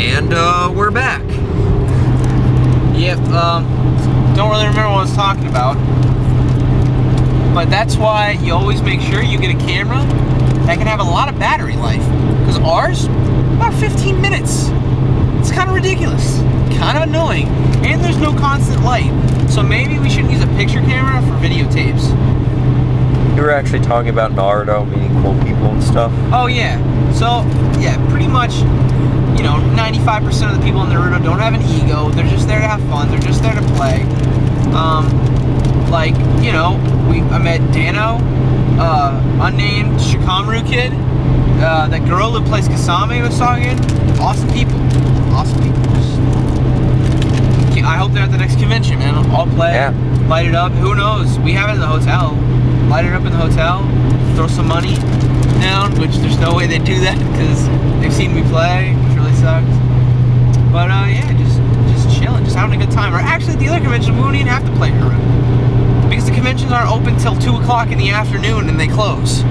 And we're back. Yep, don't really remember what I was talking about. But that's why you always make sure you get a camera that can have a lot of battery life. Because ours, about 15 minutes. It's kind of ridiculous. Kind of annoying. And there's no constant light. So maybe we should use a picture camera for videotapes. You were actually talking about Naruto meeting cool people and stuff. Oh yeah. So, yeah, pretty much, you know, 95% of the people in Naruto don't have an ego. They're just there to have fun. They're just there to play. Like, you know, I met Dano, unnamed Shikamaru kid. That girl who plays Kasame was talking. Awesome people. Awesome people. I hope they're at the next convention, man. I'll play. Yeah. Light it up. Who knows? We have it in the hotel. Light it up in the hotel. Throw some money down, which there's no way they do that because they've seen me play, which really sucks. But yeah, just chilling, just having a good time. Or actually, the other convention, we won't even have to play Naruto because the conventions aren't open till 2 o'clock in the afternoon and they close.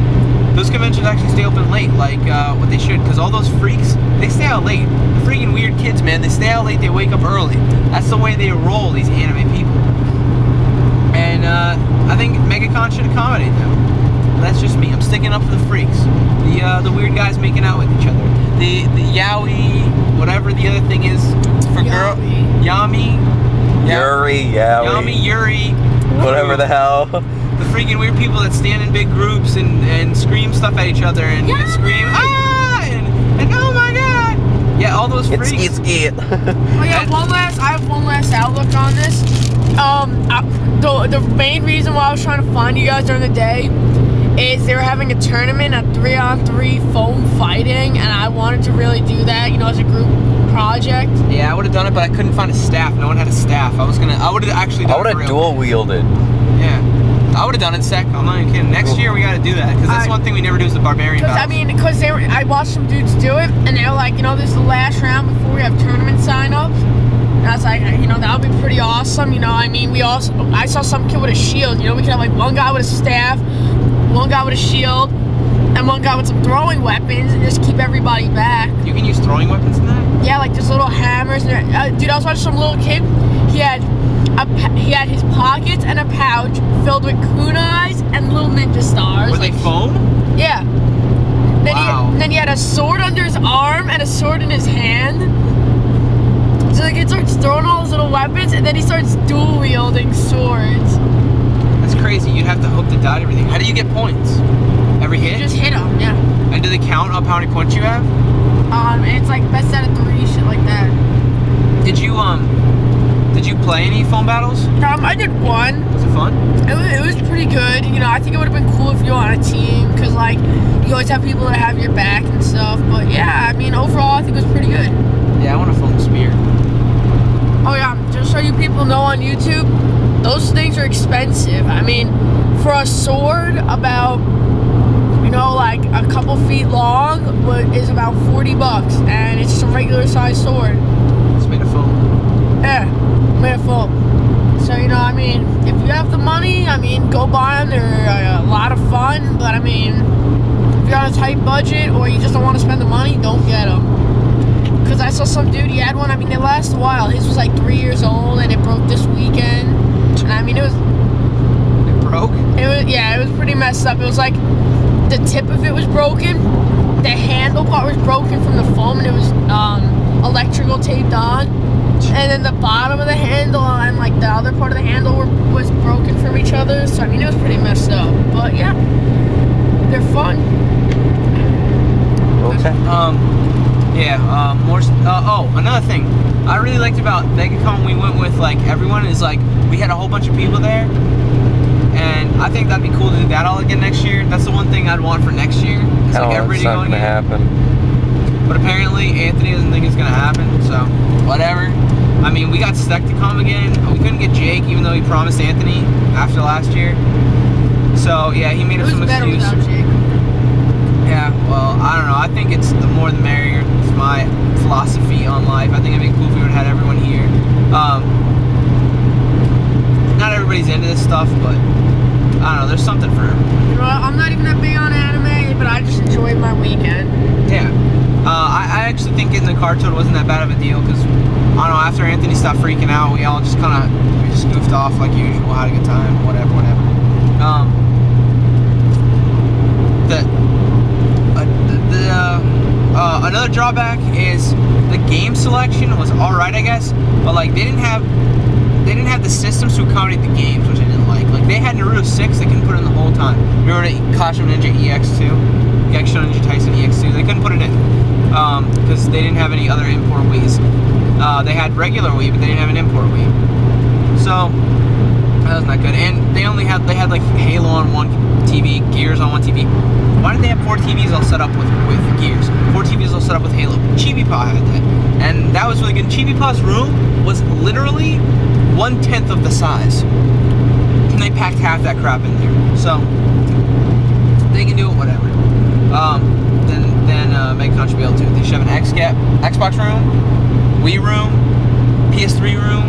Those conventions actually stay open late, like what they should, because all those freaks, they stay out late. The freaking weird kids, man, they stay out late, they wake up early. That's the way they roll, these anime people. And I think Megacon should accommodate them. That's just me. I'm sticking up for the freaks. The weird guys making out with each other. The yaoi, whatever the other thing is for girl. Yami. Yuri, yaoi. Yami, Yuri. Whatever the hell. The freaking weird people that stand in big groups and scream stuff at each other and scream, ah! And oh my god! Yeah, all those freaks. It's it. Oh yeah, I have one last outlook on this. The main reason why I was trying to find you guys during the day is they were having a tournament, a 3-on-3 foam fighting, and I wanted to really do that, you know, as a group project. Yeah, I would have done it, but I couldn't find a staff. No one had a staff. I would have actually done it. I would have dual wielded. Yeah. I would have done it sec. I'm not even kidding. Next year we got to do that because that's one thing we never do is the barbarian battles. I mean, because I watched some dudes do it, and they were like, you know, this is the last round before we have tournament sign-ups. And I was like, you know, that would be pretty awesome. You know, I mean, I saw some kid with a shield. You know, we could have like one guy with a staff, one guy with a shield, and one guy with some throwing weapons, and just keep everybody back. You can use throwing weapons in that? Yeah, like just little hammers. Dude, I was watching some little kid. He had his pockets and a pouch filled with kunais and little ninja stars. Were they foam? Yeah. Then he had a sword under his arm and a sword in his hand. So the kid starts throwing all his little weapons, and then he starts dual wielding swords. That's crazy. You'd have to hope to dodge everything. How do you get points? Every hit? You just hit them, yeah. And do they count up how many points you have? It's like best out of 3, shit like that. Did you play any foam battles? I did one. Was it fun? It was pretty good. You know, I think it would have been cool if you were on a team, because like you always have people that have your back and stuff. But yeah, I mean, overall, I think it was pretty good. Yeah, I want a foam spear. Oh yeah, just so you people know on YouTube, those things are expensive. I mean, for a sword about, you know, like a couple feet long is about $40, and it's just a regular size sword. It's made of foam. Yeah, made of foam. So, you know, I mean, if you have the money, I mean, go buy them. They're a lot of fun, but I mean, if you're on a tight budget or you just don't want to spend the money, don't get them. Because I saw some dude, he had one, I mean, they last a while. His was like 3 years old, and it broke this weekend. And I mean, it broke? It was pretty messed up. It was like, the tip of it was broken. The handle part was broken from the foam, and it was electrical taped on. And then the bottom of the handle and like the other part of the handle was broken from each other. So I mean, it was pretty messed up. But yeah, they're fun. Okay. Another thing I really liked about Megacon we went with like everyone is like we had a whole bunch of people there, and I think that'd be cool to do that all again next year. That's the one thing I'd want for next year. It's like everybody it's not going gonna happen. But apparently Anthony doesn't think it's gonna happen, so whatever. I mean, we got Steck to come again. We couldn't get Jake, even though he promised Anthony after last year. So yeah, he made up some excuse. It was better without Jake. Yeah, well, I don't know. I think it's the more the merrier. It's my philosophy on life. I think it'd be cool if we would have had everyone here. Not everybody's into this stuff, but I don't know. There's something for everyone. You know, I'm not even that big on anime, but I just enjoyed my weekend. Yeah. I actually think getting the car towed wasn't that bad of a deal because, I don't know, after Anthony stopped freaking out, we all just we just goofed off like usual, had a good time, whatever. Another drawback is the game selection was alright, I guess, but like they didn't have the systems to accommodate the games, which I didn't like. Like they had Naruto 6, they couldn't put it in the whole time. Remember Clash of Ninja EX2, Gekshou Ninja Tyson EX2, they couldn't put it in because they didn't have any other import Wiis. They had regular Wii, but they didn't have an import Wii. So that was not good. And they had like Halo on one TV, Gears on one TV. Why did they have 4 TVs all set up with Gears? 4 TVs all set up with Halo. Chibi Pa had that. And that was really good. Chibi Pa's room was literally 1/10 of the size. And they packed half that crap in there. So they can do it, whatever. Then Megacon should be able to. They should have an Xbox room, Wii room, PS3 room,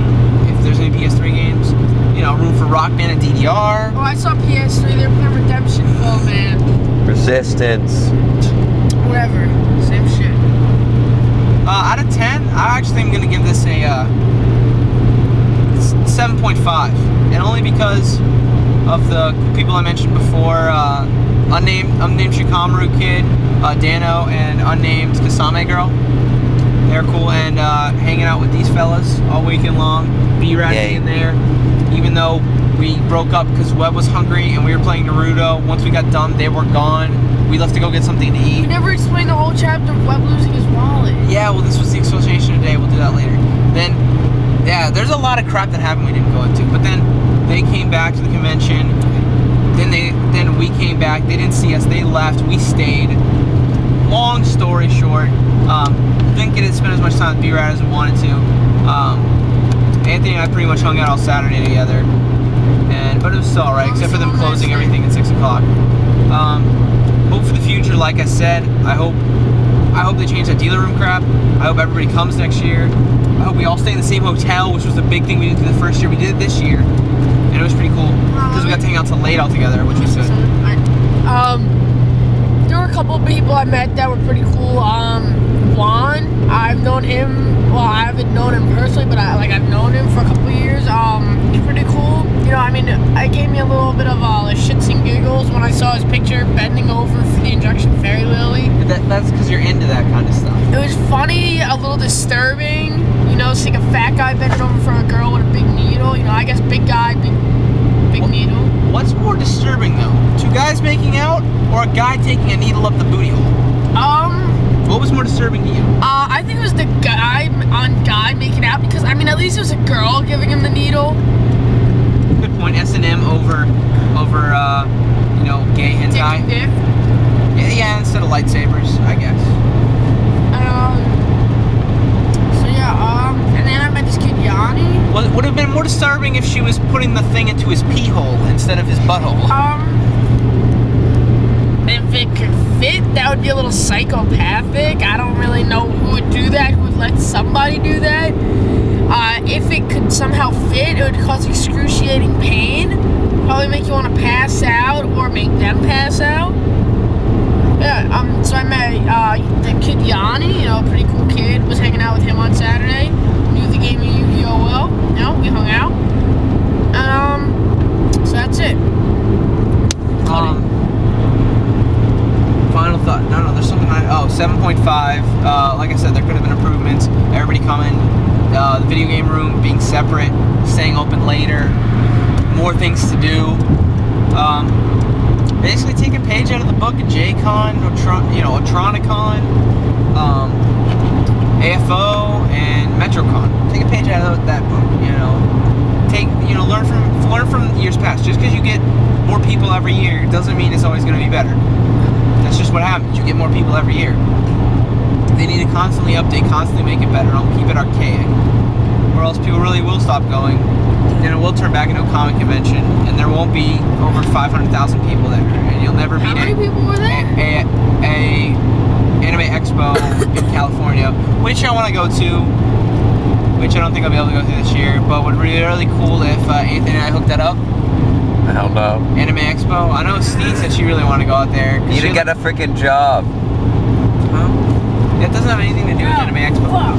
if there's any PS3 games. You know, room for Rock Band and DDR. Oh, I saw PS3. They're playing Redemption. Oh man. Resistance. Whatever. Same shit. Out of 10, I actually am gonna give this a 7.5, and only because of the people I mentioned before. Unnamed Shikamaru kid, Dano, and unnamed Kasame girl. They're cool, and hanging out with these fellas all weekend long. B-Rat in there, even though we broke up because Webb was hungry and we were playing Naruto. Once we got done, they were gone. We left to go get something to eat. We never explained the whole chapter of Webb losing his wallet. Yeah, well, this was the explanation today. We'll do that later. Then, yeah, there's a lot of crap that happened we didn't go into. But then they came back to the convention. Then we came back. They didn't see us. They left. We stayed. Long story short, didn't get to spend as much time with B-Rat as we wanted to. Anthony and I pretty much hung out all Saturday together, but it was still alright, except for them closing everything at 6 o'clock. Hope for the future, like I said. I hope they change that dealer room crap. I hope everybody comes next year. I hope we all stay in the same hotel, which was the big thing we didn't do the first year. We did it this year, and it was pretty cool because we got to hang out till late all together, which was good. There were a couple of people I met that were pretty cool. Juan, I've known him. Well, I haven't known him personally, but I've known him for a couple of years. He's pretty cool. You know, I mean, it gave me a little bit of shits and giggles when I saw his picture bending over for the injection fairy lily. That's because you're into that kind of stuff. It was funny, a little disturbing. You know, seeing a fat guy bending over for a girl with a big needle. You know, I guess big guy, big needle. What's more disturbing though? 2 guys making out or a guy taking a needle up the booty hole? What was more disturbing to you? I think it was the guy making out because, I mean, at least it was a girl giving him the needle. Good point. S&M over you know, gay hentai. Dick. Yeah, instead of lightsabers, I guess. So yeah, and then I met this kid Yanni. Well, it would have been more disturbing if she was putting the thing into his pee hole instead of his butthole. If it could fit, that would be a little psychopathic. I don't really know who would do that, who would let somebody do that. If it could somehow fit, it would cause excruciating pain. Probably make you want to pass out or make them pass out. Yeah, so I met the kid Yanni, you know, a pretty cool kid. Was hanging out with him on Saturday. Knew the game of Yu-Gi-Oh well. You know, we hung out. So that's it. Final thought. No, there's something 7.5. Like I said, there could have been improvements. Everybody coming. The video game room being separate, staying open later, more things to do. Basically take a page out of the book of J-Con, Otronicon, AFO, and Metrocon. Take a page out of that book, learn from years past. Just because you get more people every year doesn't mean it's always going to be better. That's just what happens. You get more people every year. They need to constantly update, constantly make it better. Don't keep it archaic, or else people really will stop going. And it will turn back into a comic convention, and there won't be over 500,000 people there, and you'll never meet How many people were there? a anime expo in California, which I want to go to, which I don't think I'll be able to go to this year, but would be really cool if Anthony and I hooked that up. I don't know. Anime expo. I know Steve said she really wanted to go out there. You didn't get a freaking job. Huh? It doesn't have anything to do with Anime Expo. Fuck.